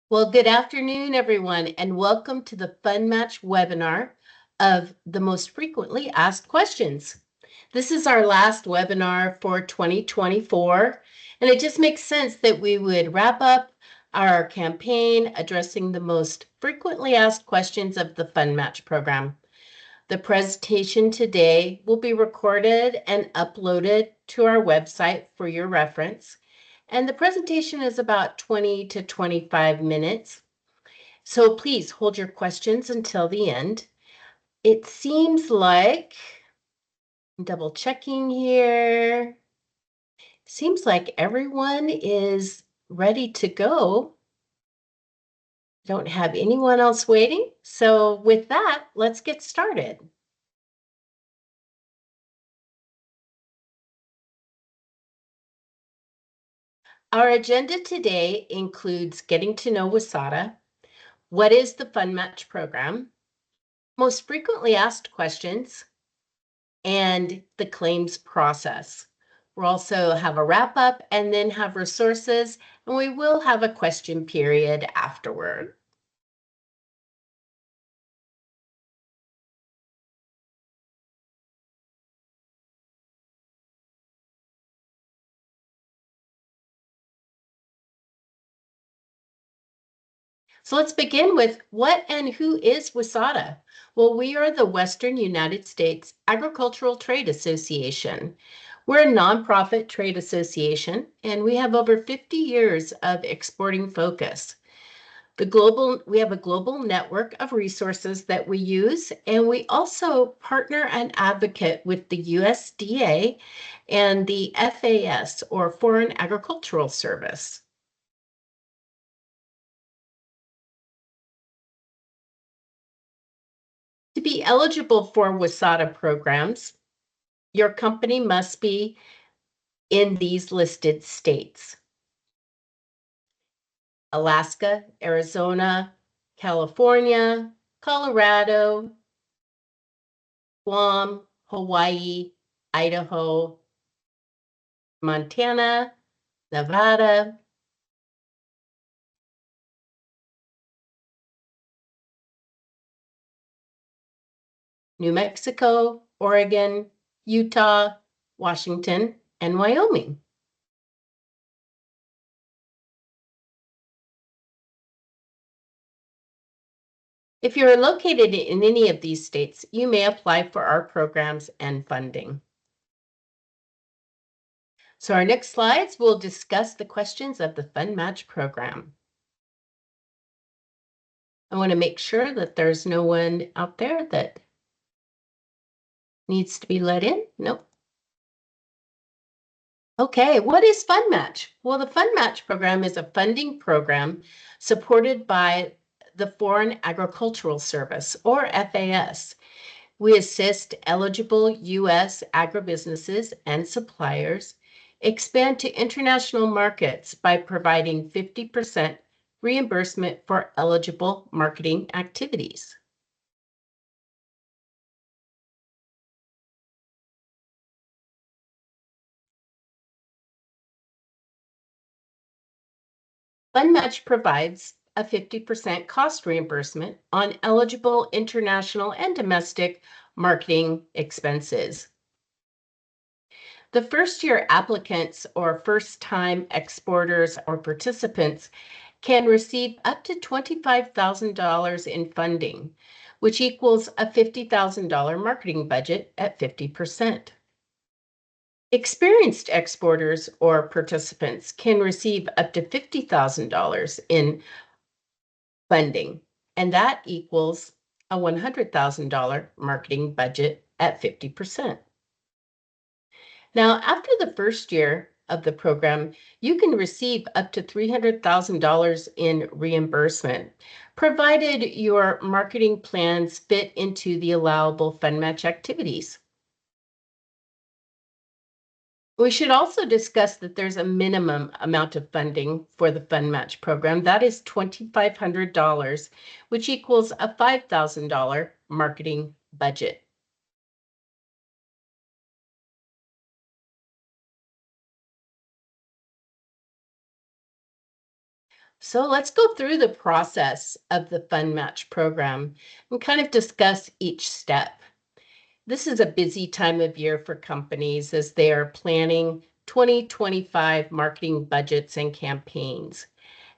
Well, good afternoon, everyone, and welcome to the Fundmatch webinar of the most frequently asked questions. This is our last webinar for 2024, and it just makes sense that we would wrap up our campaign addressing the most frequently asked questions of the Fundmatch program. The presentation today will be recorded and uploaded to our website for your reference. And the presentation is about 20 to 25 minutes. So please hold your questions until the end. It seems like, double checking here, seems like everyone is ready to go. Don't have anyone else waiting. So with that, let's get started. Our agenda today includes getting to know WSATA, what is the Fundmatch program, most frequently asked questions, and the claims process. We'll also have a wrap up and then have resources, and we will have a question period afterward. So let's begin with what and who is WSATA? Well, we are the Western United States Agricultural Trade Association. We're a nonprofit trade association, and we have over 50 years of exporting focus. We have a global network of resources that we use, and we also partner and advocate with the USDA and the FAS, or Foreign Agricultural Service. To be eligible for WSATA programs, your company must be in these listed states: Alaska, Arizona, California, Colorado, Guam, Hawaii, Idaho, Montana, Nevada, New Mexico, Oregon, Utah, Washington, and Wyoming. If you're located in any of these states, you may apply for our programs and funding. So our next slides will discuss the questions of the Fundmatch program. I want to make sure that there's no one out there that needs to be let in. Nope. Okay, what is Fundmatch? Well, the Fundmatch program is a funding program supported by the Foreign Agricultural Service, or FAS. We assist eligible U.S. agribusinesses and suppliers expand to international markets by providing 50% reimbursement for eligible marketing activities. Fundmatch provides a 50% cost reimbursement on eligible international and domestic marketing expenses. The first-year applicants or first-time exporters or participants can receive up to $25,000 in funding, which equals a $50,000 marketing budget at 50%. Experienced exporters or participants can receive up to $50,000 in funding, and that equals a $100,000 marketing budget at 50%. Now, after the first year of the program, you can receive up to $300,000 in reimbursement, provided your marketing plans fit into the allowable Fundmatch activities. We should also discuss that there's a minimum amount of funding for the Fundmatch program. That is $2,500, which equals a $5,000 marketing budget. So let's go through the process of the Fundmatch program and kind of discuss each step. This is a busy time of year for companies as they are planning 2025 marketing budgets and campaigns.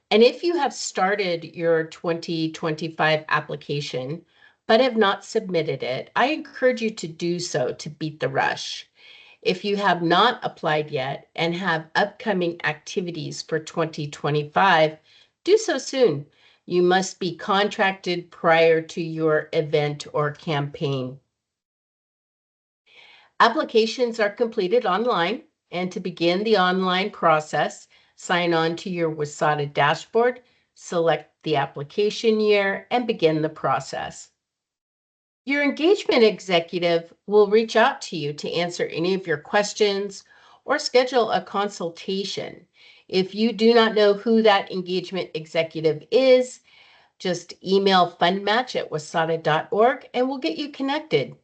And if you have started your 2025 application, but have not submitted it, I encourage you to do so to beat the rush. If you have not applied yet and have upcoming activities for 2025, do so soon. You must be contracted prior to your event or campaign. Applications are completed online, and to begin the online process, sign on to your WSATA dashboard, select the application year, and begin the process. Your engagement executive will reach out to you to answer any of your questions or schedule a consultation. If you do not know who that engagement executive is, just email fundmatch@wasata.org and we'll get you connected.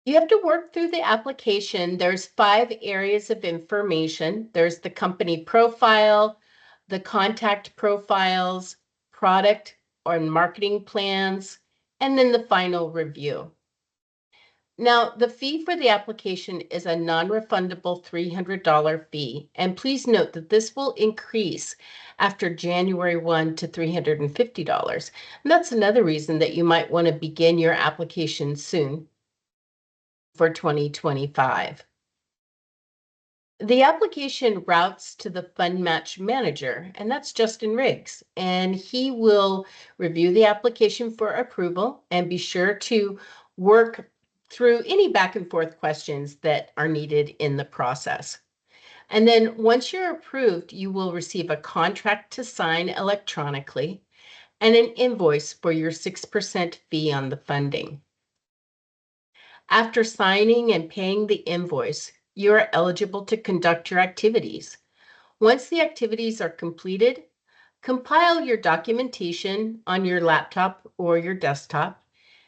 You have to work through the application. There's 5 areas of information. There's the company profile, the contact profiles, product or marketing plans, and then the final review. Now, the fee for the application is a non-refundable $300 fee, and please note that this will increase after January 1 to $350. And that's another reason that you might want to begin your application soon for 2025. The application routes to the Fundmatch manager, and that's Justin Riggs, and he will review the application for approval and be sure to work through any back and forth questions that are needed in the process. And then once you're approved, you will receive a contract to sign electronically and an invoice for your 6% fee on the funding. After signing and paying the invoice, you are eligible to conduct your activities. Once the activities are completed, compile your documentation on your laptop or your desktop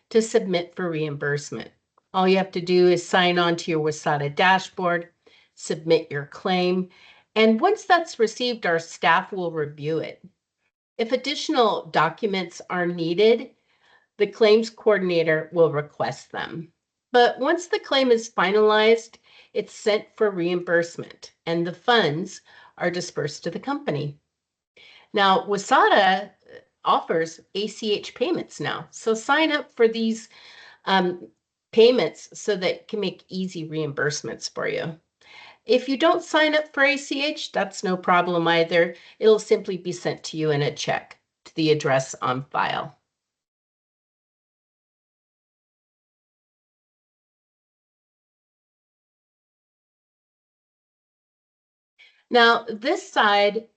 to submit for reimbursement. All you have to do is sign on to your WSATA dashboard, submit your claim, and once that's received, our staff will review it. If additional documents are needed, the claims coordinator will request them. But once the claim is finalized, it's sent for reimbursement and the funds are dispersed to the company. Now, WSATA offers ACH payments now. So sign up for these payments so that it can make easy reimbursements for you. If you don't sign up for ACH, that's no problem either. It'll simply be sent to you in a check to the address on file. Now, this slide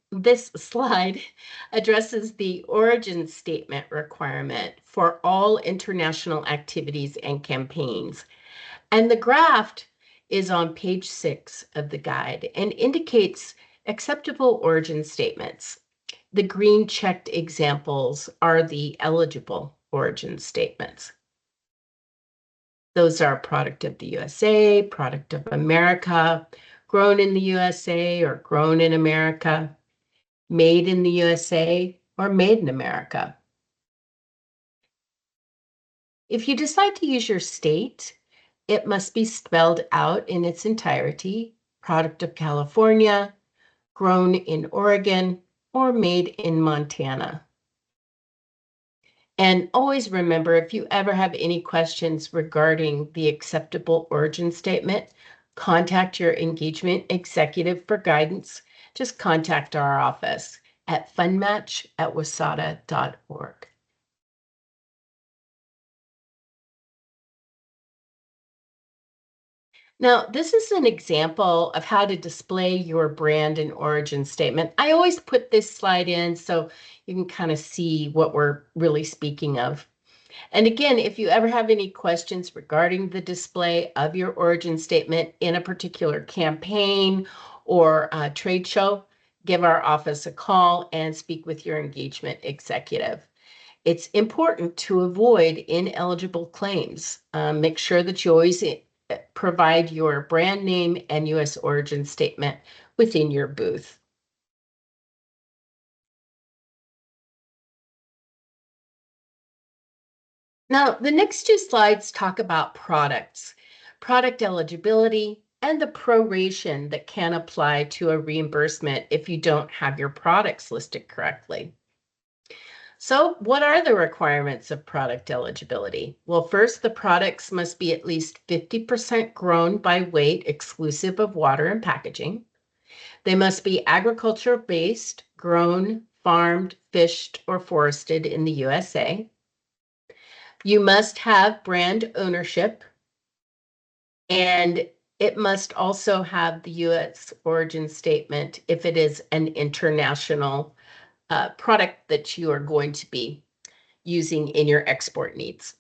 addresses the origin statement requirement for all international activities and campaigns. And the graph is on page 6 of the guide and indicates acceptable origin statements. The green checked examples are the eligible origin statements. Those are product of the USA, product of America, grown in the USA or grown in America, made in the USA or made in America. If you decide to use your state, it must be spelled out in its entirety, product of California, grown in Oregon, or made in Montana. And always remember, if you ever have any questions regarding the acceptable origin statement, contact your engagement executive for guidance. Just contact our office at fundmatch@wasata.org. Now, this is an example of how to display your brand and origin statement. I always put this slide in so you can kind of see what we're really speaking of. And again, if you ever have any questions regarding the display of your origin statement in a particular campaign or trade show, give our office a call and speak with your engagement executive. It's important to avoid ineligible claims. Make sure that you always provide your brand name and U.S. origin statement within your booth. Now, the next two slides talk about products, product eligibility, and the proration that can apply to a reimbursement if you don't have your products listed correctly. So, what are the requirements of product eligibility? Well, first, the products must be at least 50% grown by weight, exclusive of water and packaging. They must be agriculture based, grown, farmed, fished, or forested in the USA. You must have brand ownership, and it must also have the US origin statement if it is an international product that you are going to be using in your export needs.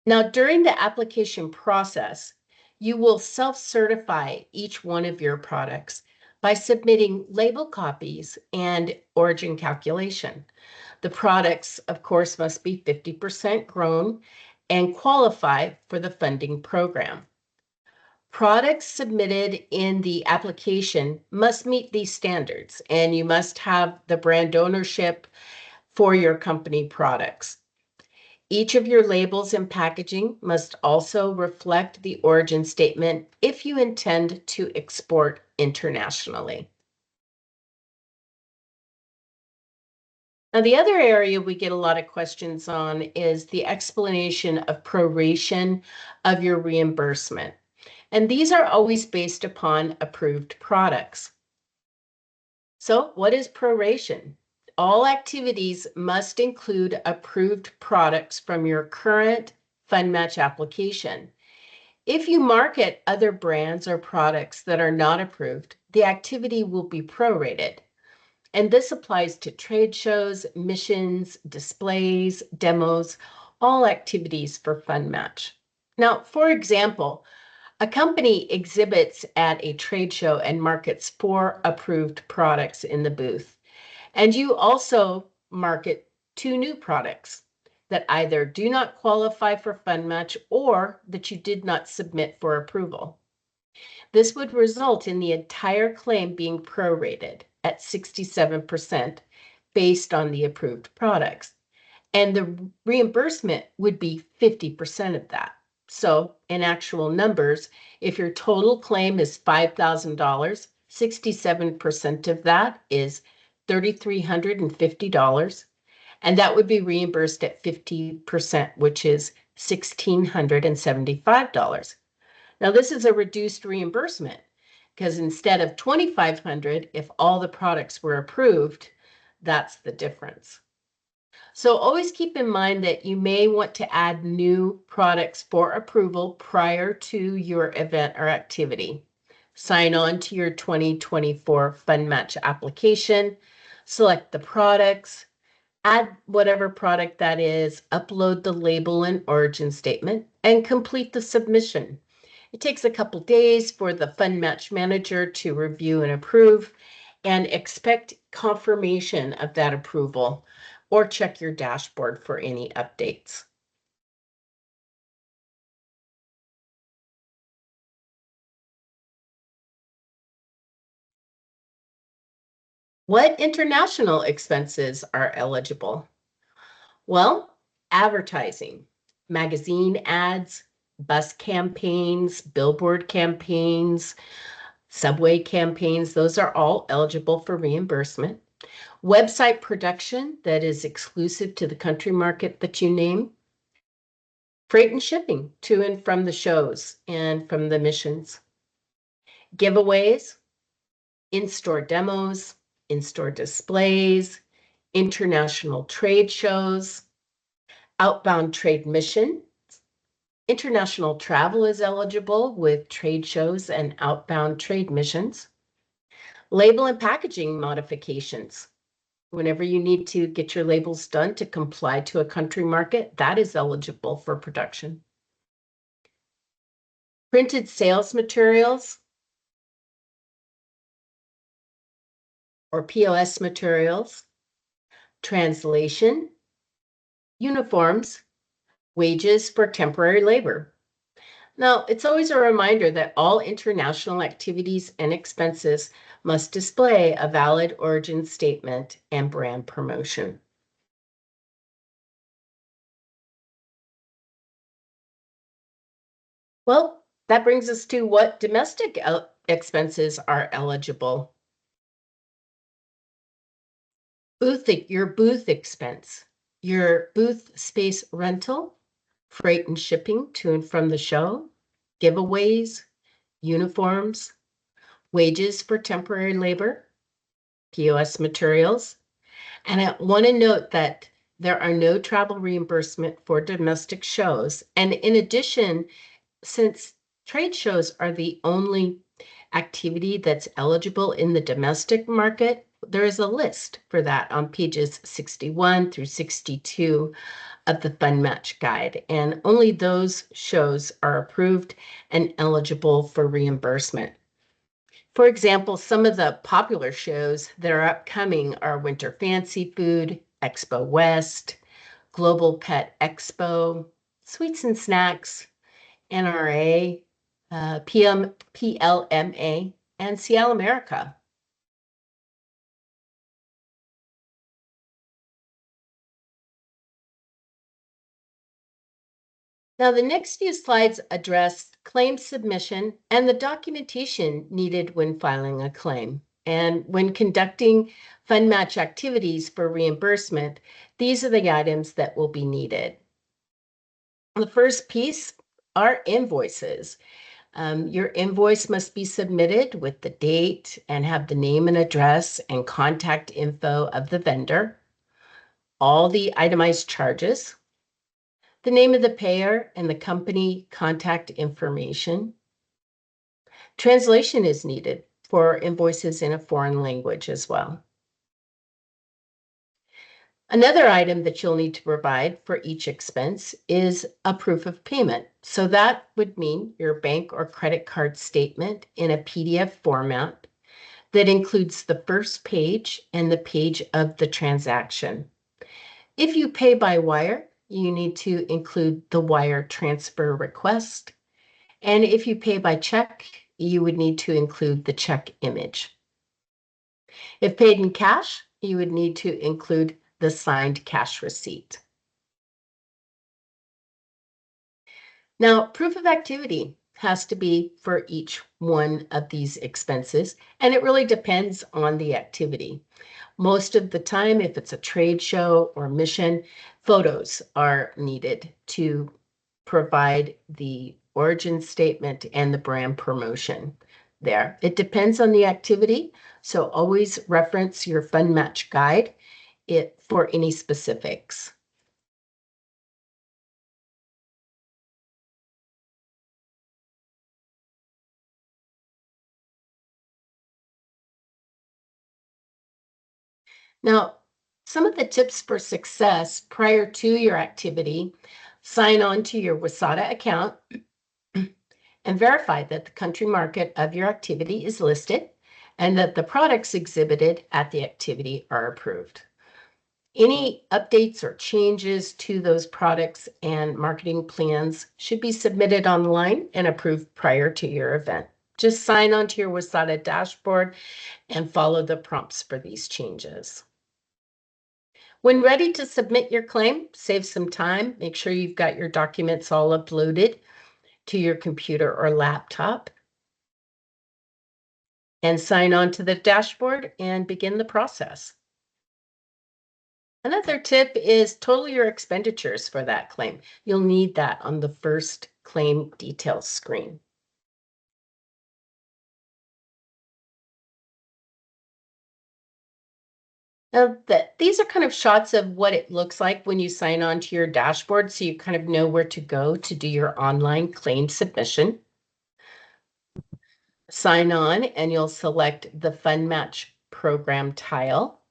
Now, during the application process, you will self-certify each one of your products by submitting label copies and origin calculation. The products, of course, must be 50% grown and qualify for the funding program. Products submitted in the application must meet these standards, and you must have the brand ownership for your company products. Each of your labels and packaging must also reflect the origin statement if you intend to export internationally. Now, the other area we get a lot of questions on is the explanation of proration of your reimbursement. And these are always based upon approved products. So, what is proration? All activities must include approved products from your current Fundmatch application. If you market other brands or products that are not approved, the activity will be prorated. And this applies to trade shows, missions, displays, demos, all activities for Fundmatch. Now, for example, a company exhibits at a trade show and markets 4 approved products in the booth. And you also market 2 new products that either do not qualify for Fundmatch or that you did not submit for approval. This would result in the entire claim being prorated at 67% based on the approved products. And the reimbursement would be 50% of that. So, in actual numbers, if your total claim is $5,000, 67% of that is $3,350. And that would be reimbursed at 50%, which is $1,675. Now, this is a reduced reimbursement because instead of $2,500, if all the products were approved, that's the difference. So always keep in mind that you may want to add new products for approval prior to your event or activity. Sign on to your 2024 Fundmatch application, select the products, add whatever product that is, upload the label and origin statement, and complete the submission. It takes a couple days for the Fundmatch manager to review and approve, and expect confirmation of that approval, or check your dashboard for any updates. What international expenses are eligible? Well, advertising, magazine ads, bus campaigns, billboard campaigns, subway campaigns, those are all eligible for reimbursement. Website production that is exclusive to the country market that you name. Freight and shipping to and from the shows and from the missions. Giveaways, in-store demos, in-store displays, international trade shows, outbound trade mission. International travel is eligible with trade shows and outbound trade missions. Label and packaging modifications. Whenever you need to get your labels done to comply to a country market, that is eligible for production. Printed sales materials or POS materials, translation, uniforms, wages for temporary labor. Now, it's always a reminder that all international activities and expenses must display a valid origin statement and brand promotion. Well, that brings us to what domestic expenses are eligible. Your booth expense, your booth space rental, freight and shipping to and from the show, giveaways, uniforms, wages for temporary labor, POS materials. And I want to note that there are no travel reimbursement for domestic shows. And in addition, since trade shows are the only activity that's eligible in the domestic market, there is a list for that on pages 61 through 62 of the Fundmatch guide, and only those shows are approved and eligible for reimbursement. For example, some of the popular shows that are upcoming are Winter Fancy Food, Expo West, Global Pet Expo, Sweets and Snacks, NRA, PLMA, and Seattle America. Now, the next few slides address claim submission and the documentation needed when filing a claim. And when conducting Fundmatch activities for reimbursement, these are the items that will be needed. The first piece are invoices. Your invoice must be submitted with the date and have the name and address and contact info of the vendor, all the itemized charges, the name of the payer and the company contact information. Translation is needed for invoices in a foreign language as well. Another item that you'll need to provide for each expense is a proof of payment. So that would mean your bank or credit card statement in a PDF format that includes the first page and the page of the transaction. If you pay by wire, you need to include the wire transfer request. And if you pay by check, you would need to include the check image. If paid in cash, you would need to include the signed cash receipt. Now, proof of activity has to be for each one of these expenses, and it really depends on the activity. Most of the time, if it's a trade show or mission, photos are needed to provide the origin statement and the brand promotion there. It depends on the activity, so always reference your Fundmatch guide for any specifics. Now, some of the tips for success prior to your activity: sign on to your WSATA account and verify that the country market of your activity is listed and that the products exhibited at the activity are approved. Any updates or changes to those products and marketing plans should be submitted online and approved prior to your event. Just sign on to your WSATA dashboard and follow the prompts for these changes. When ready to submit your claim, save some time. Make sure you've got your documents all uploaded to your computer or laptop, and sign on to the dashboard and begin the process. Another tip is total your expenditures for that claim. You'll need that on the first claim details screen. Now, these are kind of shots of what it looks like when you sign on to your dashboard, so you kind of know where to go to do your online claim submission. Sign on and you'll select the Fundmatch program tile,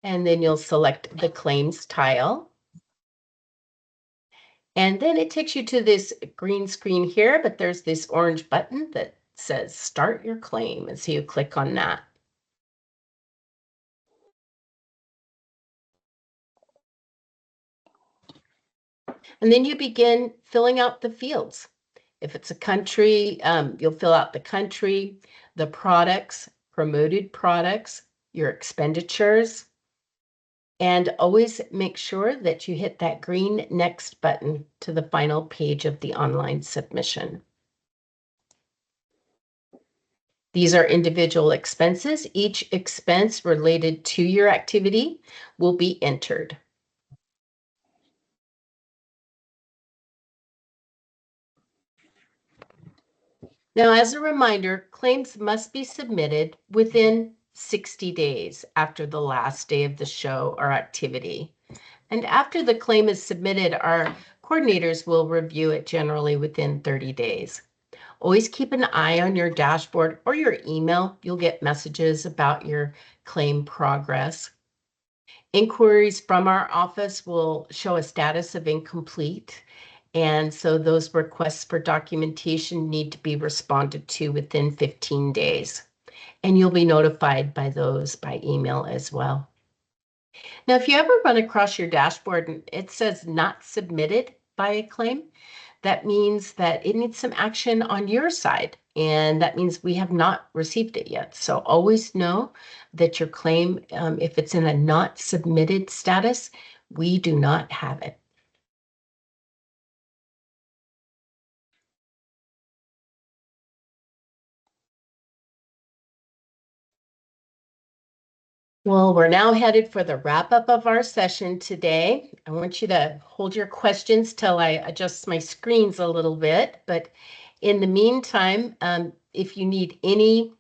and then you'll select the claims tile. And then it takes you to this green screen here, but there's this orange button that says start your claim. And so you click on that. And then you begin filling out the fields. If it's a country, you'll fill out the country, the products, promoted products, your expenditures, And always make sure that you hit that green next button to the final page of the online submission. These are individual expenses. Each expense related to your activity will be entered. Now, as a reminder, claims must be submitted within 60 days after the last day of the show or activity. And after the claim is submitted, our coordinators will review it generally within 30 days. Always keep an eye on your dashboard or your email. You'll get messages about your claim progress. Inquiries from our office will show a status of incomplete. And so those requests for documentation need to be responded to within 15 days. And you'll be notified by those by email as well. Now, if you ever run across your dashboard and it says not submitted by a claim, that means that it needs some action on your side. And that means we have not received it yet. So always know that your claim, if it's in a not submitted status, we do not have it. Well, we're now headed for the wrap up of our session today. I want you to hold your questions till I adjust my screens a little bit. But in the meantime, if you need any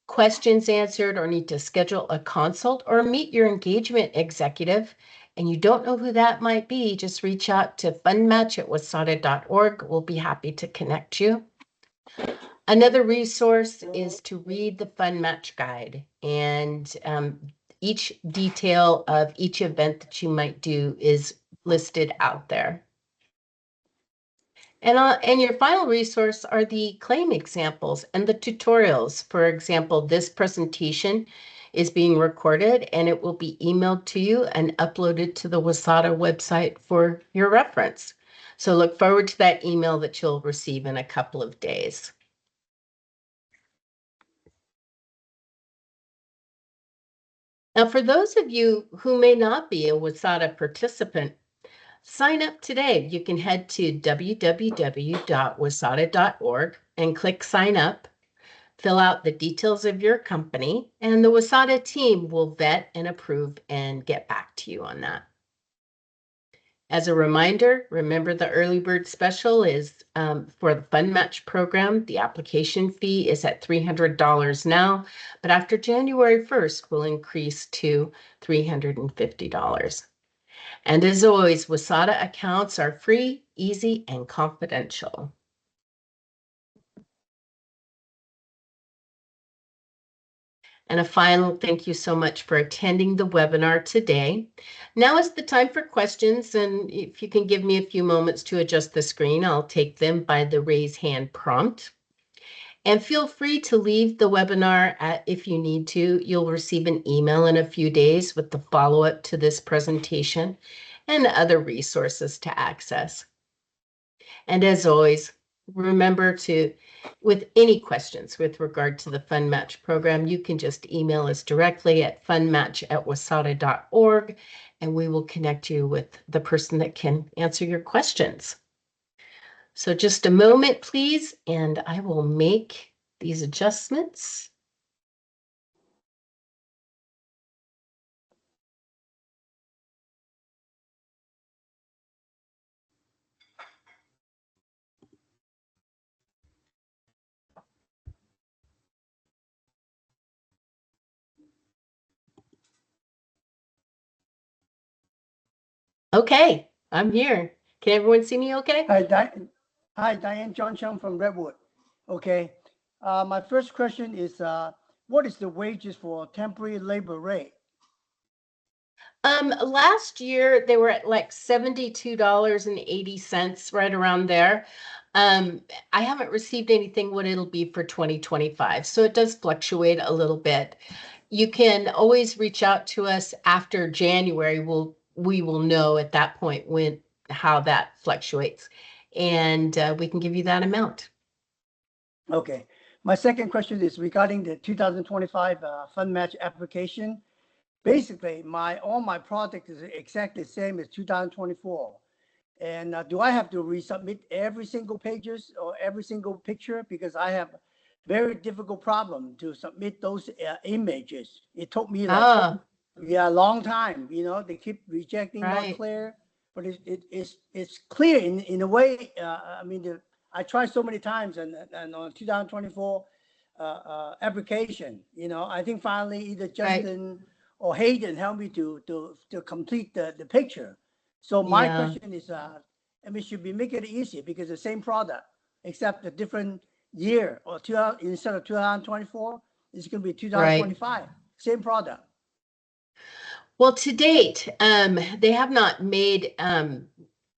questions answered or need to schedule a consult or meet your engagement executive, and you don't know who that might be, just reach out to fundmatch@wasada.org. We'll be happy to connect you. Another resource is to read the Fundmatch guide, and each detail of each event that you might do is listed out there. And your final resource are the claim examples and the tutorials. For example, this presentation is being recorded and it will be emailed to you and uploaded to the WSADA website for your reference. So look forward to that email that you'll receive in a couple of days. Now, for those of you who may not be a WSADA participant, sign up today. You can head to www.wasada.org and click sign up, fill out the details of your company, and the WSADA team will vet and approve and get back to you on that. As a reminder, remember the early bird special is for the Fundmatch program. The application fee is at $300 now, but after January 1st, will increase to $350. And as always, WSADA accounts are free, easy, and confidential. And a final thank you so much for attending the webinar today. Now is the time for questions, and if you can give me a few moments to adjust the screen, I'll take them by the raise hand prompt. And feel free to leave the webinar if you need to. You'll receive an email in a few days with the follow-up to this presentation and other resources to access. And as always, remember to, with any questions with regard to the Fundmatch program, you can just email us directly at fundmatch@wasada.org, and we will connect you with the person that can answer your questions. So just a moment, please, and I will make these adjustments. Okay, I'm here. Can everyone see me okay? Hi, Diane John Chung from Redwood. Okay. My first question is, what is the wages for temporary labor rate? Last year they were at like $72.80, right around there. I haven't received anything what it'll be for 2025, so it does fluctuate a little bit. You can always reach out to us after January. We will know at that point how that fluctuates, and we can give you that amount. Okay. My second question is regarding the 2025 Fundmatch application. basically all my product is exactly the same as 2024. And do I have to resubmit every single pages or every single picture? Because I have very difficult problem to submit those images. It took me like, Ah, yeah, a long time. They keep rejecting, not right, clear. But it's clear in a way. I mean, I tried so many times, and on 2024 application, I think finally either right. Justin or Hayden helped me to complete the picture. So my Yeah, question is, I mean, should be make it easy because the same product, except a different year or instead of 2024, it's going to be right. 2025. Same product. Well, to date, they have not made,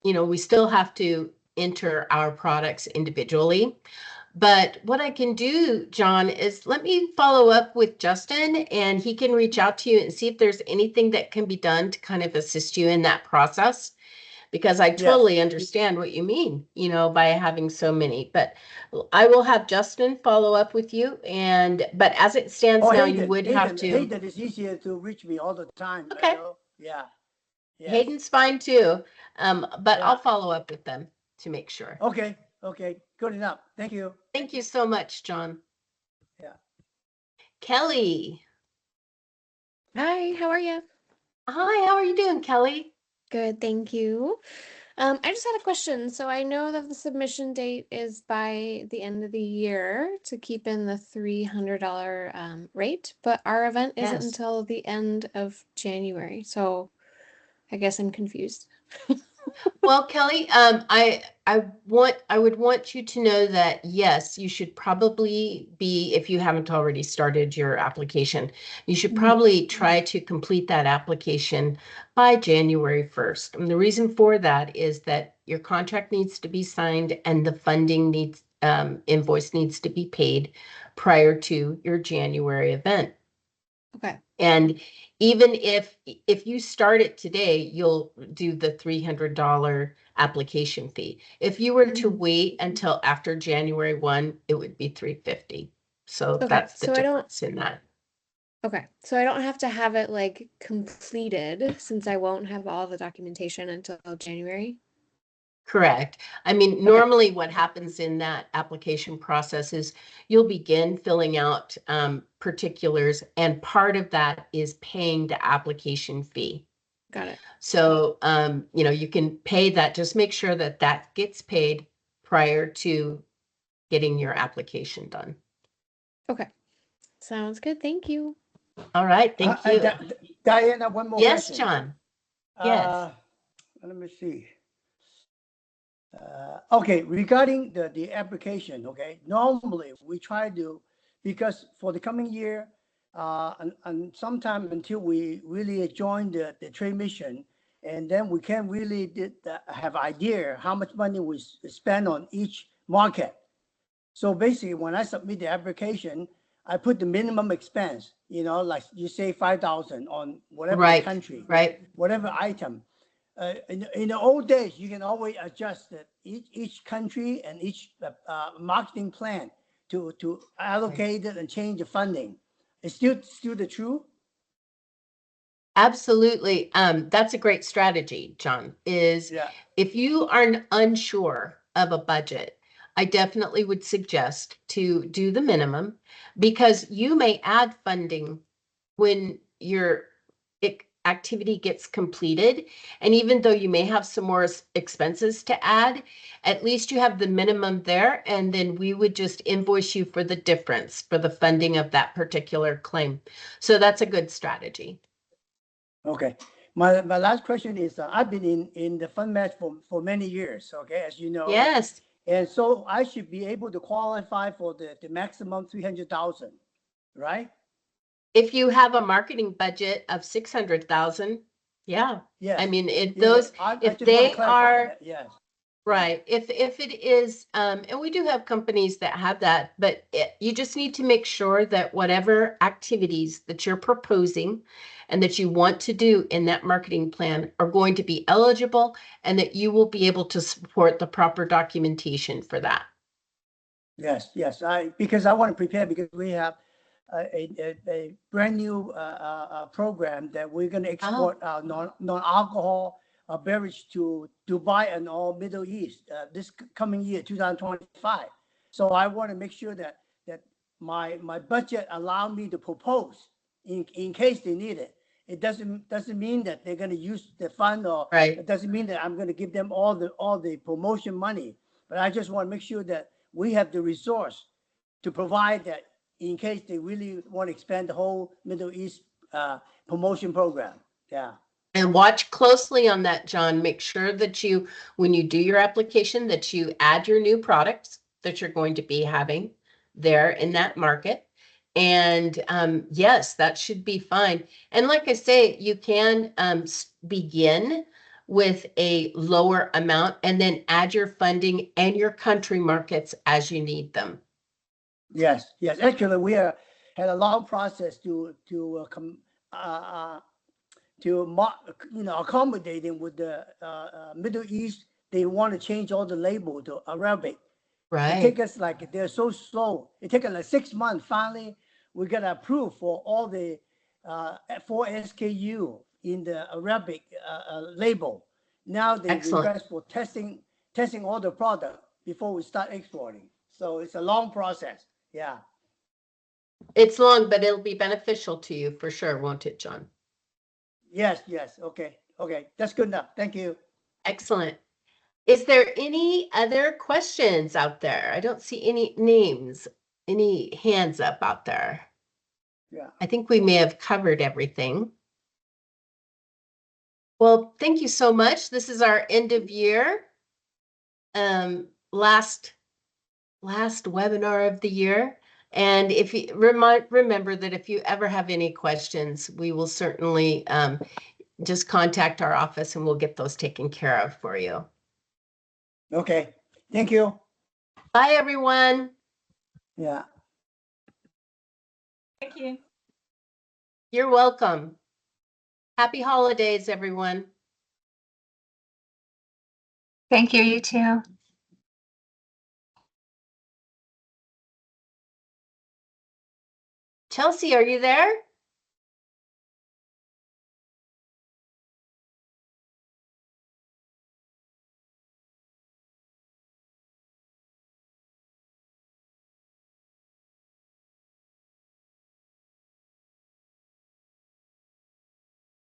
we still have to enter our products individually. But what I can do, John, is let me follow up with Justin and he can reach out to you and see if there's anything that can be done to kind of assist you in that process. Because I Yes. totally understand what you mean, by having so many. But I will have Justin follow up with you. But as it stands Oh, now, you Hayden, would have Hayden, to. Hayden is easier to reach me all the time. Okay, Yeah. Yes. Hayden's fine too. But I'll Yeah. follow up with them to make sure. Okay. Okay. Good enough. Thank you. Thank you so much, John. Yeah. Kelly. Hi, how are you? Hi, how are you doing, Kelly? Good, thank you. I just had a question. So I know that the submission date is by the end of the year to keep in the $300 rate, but our event isn't Yes. until the end of January. So I guess I'm confused. Well, Kelly, I would want you to know that yes, you should probably be, if you haven't already started your application, you should Mhm. probably try to complete that application by January 1st. And the reason for that is that your contract needs to be signed and the funding invoice needs to be paid prior to your January event. Okay, And even if you start it today, you'll do the $300 application fee. If you were to wait until after January 1, it would be $350. So okay. that's the difference in that. So I don't have to have it like completed since I won't have all the documentation until January. Correct. I mean, Okay, normally what happens in that application process is you'll begin filling out particulars, and part of that is paying the application fee. got it. So, you can pay that. Just make sure that that gets paid prior to getting your application done. Okay, sounds good. Thank you. All right. Thank you. Diana, one more Yes, question. John. Yes. Uh, Let me see. Okay, regarding the application, okay, normally we try to, because for the coming year, and sometime until we really join the trade mission, and then we can really have idea how much money we spend on each market. So basically, when I submit the application, I put the minimum expense, like you say 5,000 on whatever the Right. country, Right. whatever item. In the old days, you can always adjust each country and each marketing plan to allocate it and change the funding. It's still the truth. Absolutely. That's a great strategy, John, is Yeah. if you are unsure of a budget, I definitely would suggest to do the minimum because you may add funding when your activity gets completed. And even though you may have some more expenses to add, at least you have the minimum there. And then we would just invoice you for the difference for the funding of that particular claim. So that's a good strategy. Okay. My last question is, I've been in the fund match for many years. Okay, as you know, Yes. and so I should be able to qualify for the maximum 300,000, right? If you have a marketing budget of 600,000, yeah. I Yes. mean, Yeah. I if just want to they clarify are that. Yes. right, if it is, and we do have companies that have that, but you just need to make sure that whatever activities that you're proposing and that you want to do in that marketing plan are going to be eligible and that you will be able to support the proper documentation for that. Yes. Yes. Because I want to prepare because we have a brand new program that we're going to export our non-alcohol beverage to Dubai and all Middle East this coming year, 2025. So I want to make sure that my budget allow me to propose in case they need it. It doesn't mean that they're going to use the fund, or it doesn't mean that I'm going to give them all the promotion money. But I just want to make sure that we have the resource to provide that in case they really want to expand the whole Middle East promotion program. Yeah. And watch closely on that, John. Make sure that you, when you do your application, that you add your new products that you're going to be having there in that market. And yes, that should be fine. And like I say, you can begin with a lower amount and then add your funding and your country markets as you need them. Yes, yes. Actually, we had a long process to accommodating with the Middle East. They want to change all the label to Arabic. Right. It take us like, they're so slow. It take us like 6 months. Finally, we got approved for all the 4 SKU in the Arabic label. Now they request for testing all the product before we start exporting. So it's a long process. Yeah. It's long, but it'll be beneficial to you for sure, won't it, John? Yes, yes. Okay. Okay. That's good enough. Thank you. Excellent. Is there any other questions out there? I don't see any names, any hands up out there. Yeah. I think we may have covered everything. Well, thank you so much. This is our end of year, last webinar of the year. And if you remember that if you ever have any questions, we will certainly just contact our office and we'll get those taken care of for you. Okay. Thank you. Bye, everyone. Yeah. Thank you. You're welcome. Happy holidays, everyone. Thank you, you too. Chelsea, are you there?